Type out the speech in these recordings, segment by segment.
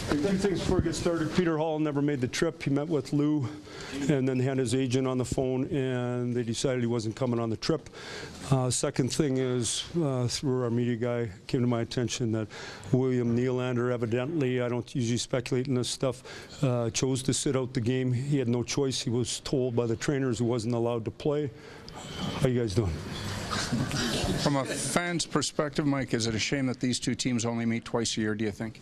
Two things before we get started. Peter Hall never made the trip. He met with Lou, and then he had his agent on the phone, and they decided he wasn't coming on the trip. Second thing is, through our media guy, came to my attention that William Nylander, evidently, I don't usually speculate in this stuff, chose to sit out the game. He had no choice. He was told by the trainers he wasn't allowed to play. How you guys doing? From a fan's perspective, Mike, is it a shame that these two teams only meet twice a year, do you think?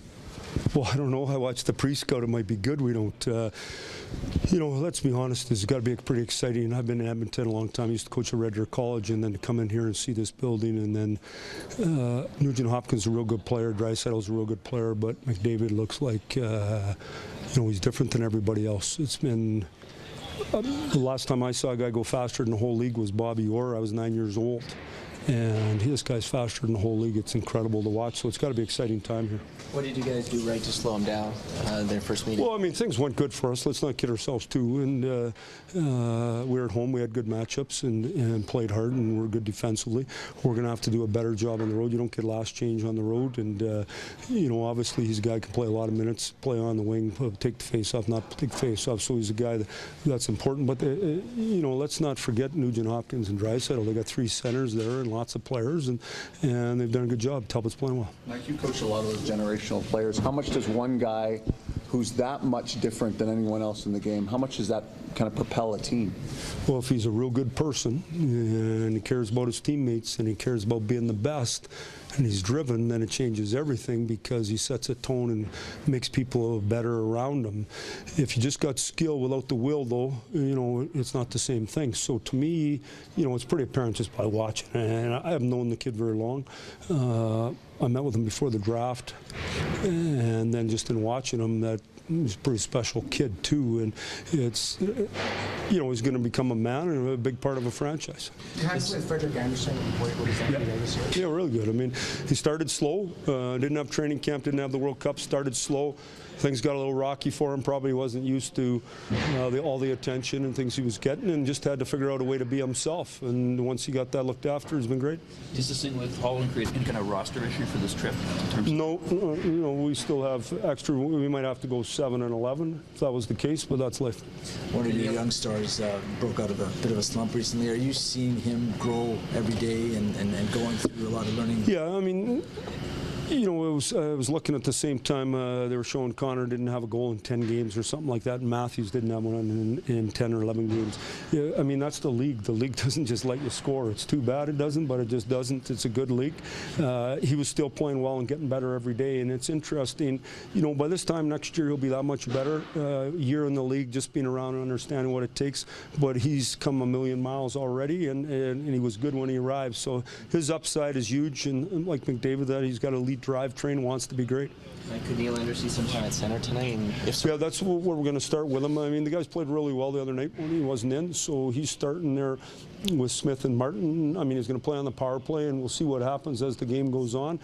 Well, I don't know. I watched the pre-scout. It might be good. We don't, you know, let's be honest, this has got to be pretty exciting. I've been in Edmonton a long time. I used to coach at Red Deer College, and then to come in here and see this building, and then Nugent Hopkins is a real good player. Draisaitl's a real good player, but McDavid looks like, you know, he's different than everybody else. It's been, the last time I saw a guy go faster than the whole league was Bobby Orr. I was 9 years old. And this guy's faster than the whole league. It's incredible to watch, so it's got to be an exciting time here. What did you guys do right to slow him down their first meeting? Well, I mean, things went good for us. Let's not kid ourselves, too. And we were at home. We had good matchups and played hard, and we're good defensively. We're going to have to do a better job on the road. You don't get last change on the road. And, you know, obviously he's a guy who can play a lot of minutes, play on the wing, take the face-off, not take the face-off. So he's a guy that's important. But, you know, let's not forget Nugent Hopkins and Draisaitl. They got three centers there and lots of players, and they've done a good job. Talbot's playing well. Mike, you coach a lot of those generational players. How much does one guy who's that much different than anyone else in the game, how much does that kind of propel a team? Well, if he's a real good person and he cares about his teammates and he cares about being the best and he's driven, then it changes everything because he sets a tone and makes people better around him. If you just got skill without the will, though, you know, it's not the same thing. So to me, you know, it's pretty apparent just by watching. And I haven't known the kid very long. I met with him before the draft, and then just in watching him, that he's a pretty special kid too, and it's, you know, he's going to become a man and a big part of a franchise. You had with Frederick Anderson. What is that this year? Yeah, really good. I mean, he started slow, didn't have training camp, didn't have the World Cup, started slow. Things got a little rocky for him. Probably wasn't used to all the attention and things he was getting, and just had to figure out a way to be himself. And once he got that looked after, he's been great. Does this thing with Holland create any kind of roster issue for this trip? In terms no, you know, we still have extra. We might have to go 7 and 11 if that was the case, but that's life. One of your young stars broke out of a bit of a slump recently. Are you seeing him grow every day and going through a lot of learning? Yeah, I mean, you know, I was looking at the same time they were showing Connor didn't have a goal in 10 games or something like that, and Matthews didn't have one in 10 or 11 games. Yeah, I mean, that's the league. The league doesn't just let you score. It's too bad it doesn't, but it just doesn't. It's a good league. He was still playing well and getting better every day, and it's interesting. You know, by this time next year he'll be that much better. Year in the league, just being around and understanding what it takes, but he's come a million miles already, and he was good when he arrived. So his upside is huge, and like McDavid, that he's got a lead drive train, wants to be great. Could Nylander see some time at center tonight? And if so, yeah, that's where we're going to start with him. I mean, the guys played really well the other night when he wasn't in, so he's starting there with Smith and Martin. I mean, he's going to play on the power play, and we'll see what happens as the game goes on.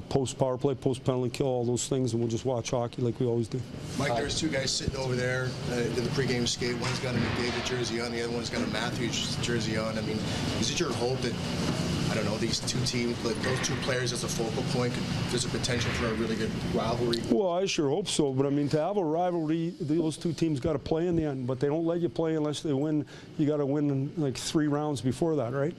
Post power play, post penalty kill, all those things, and we'll just watch hockey like we always do. Mike, there's two guys sitting over there in the pregame skate. One's got a McDavid jersey on, the other one's got a Matthews jersey on. I mean, is it your hope that, I don't know, these two teams, like those two players as a focal point, there's a potential for a really good rivalry? Well, I sure hope so, but I mean, to have a rivalry, those two teams got to play in the end, but they don't let you play unless they win. You got to win like 3 rounds before that, right?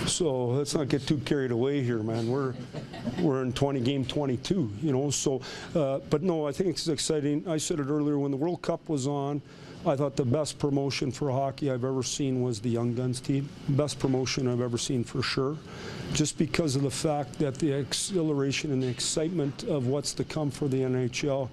So let's not get too carried away here, man. We're in game 22, you know. So, but no, I think it's exciting. I said it earlier when the World Cup was on. I thought the best promotion for hockey I've ever seen was the Young Guns team. Best promotion I've ever seen for sure. Just because of the fact that the exhilaration and the excitement of what's to come for the NHL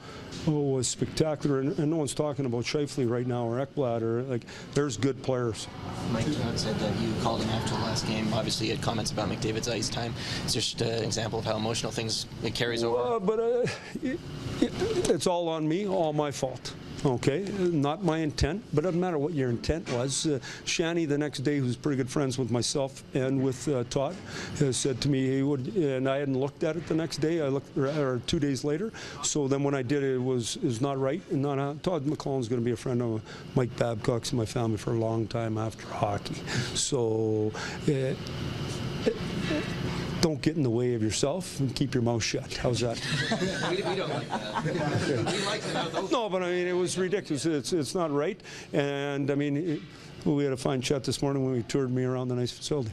was spectacular. And no one's talking about Scheifele right now or Ekblad, or like, there's good players. Mike Trout said that you called him after the last game. Obviously, he had comments about McDavid's ice time. It's just an example of how emotional things it carries over. But it's all on me, all my fault. Okay, not my intent, but it doesn't matter what your intent was. Shanny, the next day, who's pretty good friends with myself and with Todd, said to me he would, and I hadn't looked at it the next day. I looked, or 2 days later. So then when I did it, it was not right. And not Todd McClellan's going to be a friend of Mike Babcock's and my family for a long time after hockey. So. don't get in the way of yourself and keep your mouth shut. How's that? We don't like that. We like the mouth open. No, but I mean, it was ridiculous. It's not right. And I mean, we had a fine chat this morning when we toured me around the nice facility.